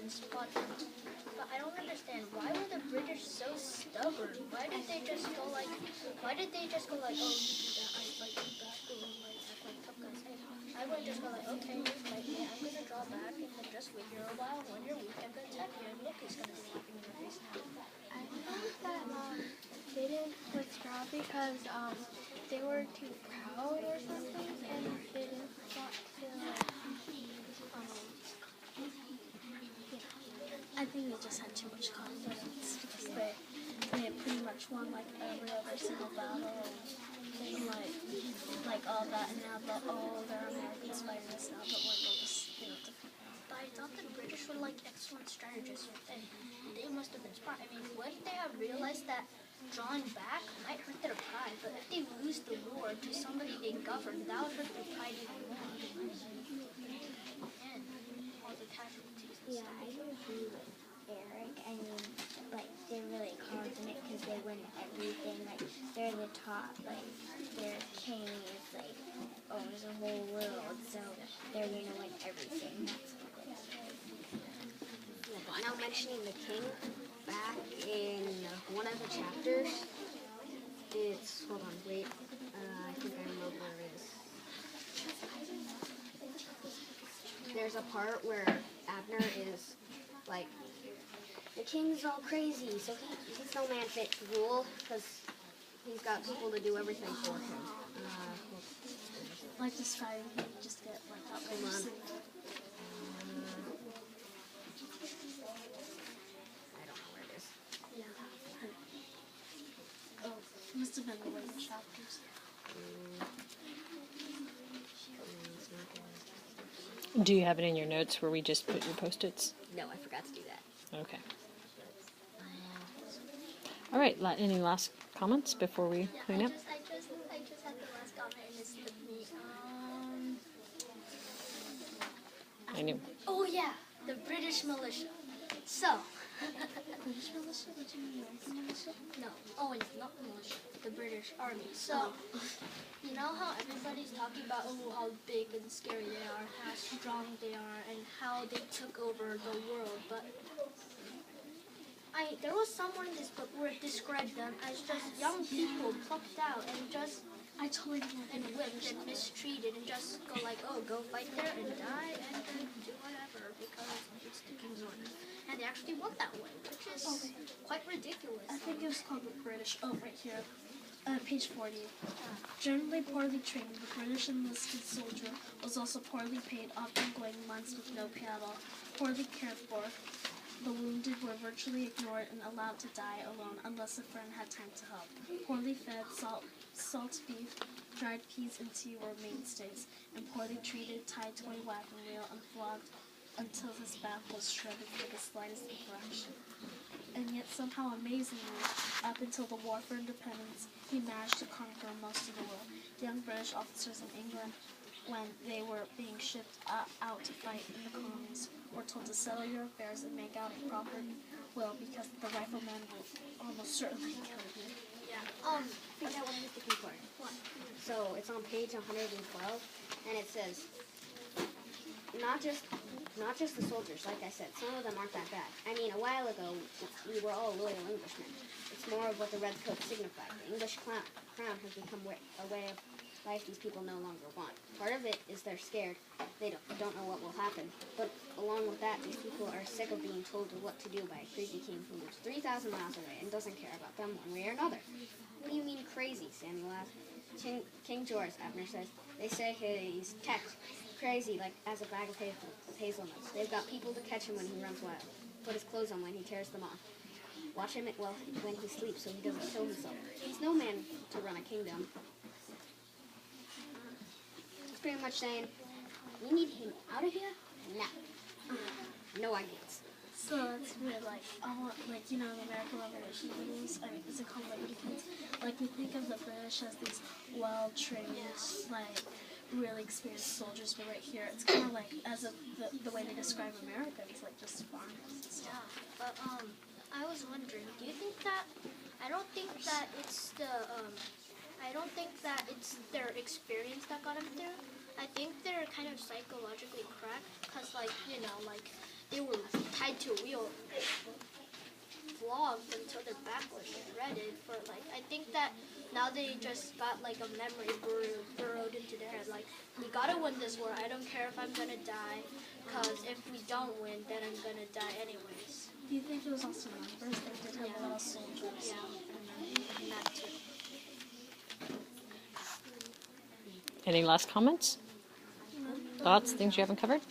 and spot them. But I don't understand, why were the British so stubborn? Why did they just go like, oh, you do that, I fight you back, or like, act like tough guys? I would just go like, okay, you fight me, I'm gonna draw back, and then just wait here a while. When you're weak, I'm gonna attack you, and look, he's gonna be laughing in your face now. I think that they didn't withdraw because they were too proud or something, and they didn't want to. I think they just had too much confidence because they had pretty much won like every other single battle and like all that, and now they're Americans fighting us now, but when they'll just defeat them. But I thought the British were like excellent strategists, and they must have been smart. I mean, wouldn't they have realized that drawing back might hurt their pride, but if they lose the war to somebody they govern, that would hurt their pride even more. And all the casualties and Yeah, I agree with Eric. I mean, like, they're really confident because they win everything. Like, they're the top. Like, their king is like, owns the whole world, so they're going to win everything. That's what they say. Now mentioning the king, back in one of the chapters, it's, hold on, wait, I think I know where it is. There's a part where Abner is like, the king's all crazy, so he's no man fit to rule, because he's got people to do everything for him. Like this fight, you just get like outrageous. I don't know where it is. Oh, it must have been the later chapters. Do you have it in your notes where we just put your Post-its? No, I forgot to do that. Okay. All right. Any last comments before we clean up? I just had the last comment, and it's with me. I knew. Oh yeah, the British militia. So. British militia? What do you mean, militia? No. Oh, wait, not the militia. The British Army. So, you know how everybody's talking about how big and scary they are, how strong they are, and how they took over the world, but there was somewhere in this book where it described them as just young people plucked out and just I totally didn't and whipped and mistreated and just go like, oh, go fight there and die and then do whatever because it's the king's order. And they actually went that way, which is quite ridiculous. I think it was called the British. Oh, right here. Page 40. Generally poorly trained, the British enlisted soldier was also poorly paid, often going months with no pay at all. Poorly cared for, the wounded were virtually ignored and allowed to die alone unless a friend had time to help. Poorly fed, salt beef, dried peas, and tea were mainstays, and poorly treated, tied to a wagon wheel and flogged until his back was shredded for the slightest infraction. And yet somehow amazingly, up until the War for Independence, he managed to conquer most of the world. The young British officers in England, when they were being shipped out to fight in the colonies, were told to settle your affairs and make out a proper will because the riflemen will almost certainly kill you. Yeah. I think I want to hit the key part. What? So it's on page 112, and it says, not just the soldiers, like I said, some of them aren't that bad. I mean, a while ago, we were all loyal Englishmen. It's more of what the red coat signified. The English crown has become a way of life these people no longer want. Part of it is they're scared. They don't know what will happen. But along with that, these people are sick of being told what to do by a crazy king who lives 3,000 miles away and doesn't care about them one way or another. What do you mean crazy? Samuel asked. King George, Abner says. They say he's crazy, like as a bag of hazelnuts. They've got people to catch him when he runs wild. Put his clothes on when he tears them off. Watch him when he sleeps so he doesn't kill himself. He's no man to run a kingdom. He's pretty much saying, we need him out of here now. No ideas. So that's weird, like, the American Revolution movies, is it called Liberty Kids? Like, we think of the British as these well-trained, like, really experienced soldiers, but right here, it's kind of like, as the way they describe America, it's like just farmers and stuff. Yeah, but, I was wondering, do you think that, I don't think that it's their experience that got them there. I think they're kind of psychologically cracked, because, they were tied flogged until their back was shredded for like, I think that now they just got like a memory burrowed into their head. Like, we gotta win this war. I don't care if I'm gonna die, because if we don't win, then I'm gonna die anyways. Do you think it was also numbers? They did have a lot of soldiers. Yeah, and that too. Any last comments? Thoughts? Things you haven't covered?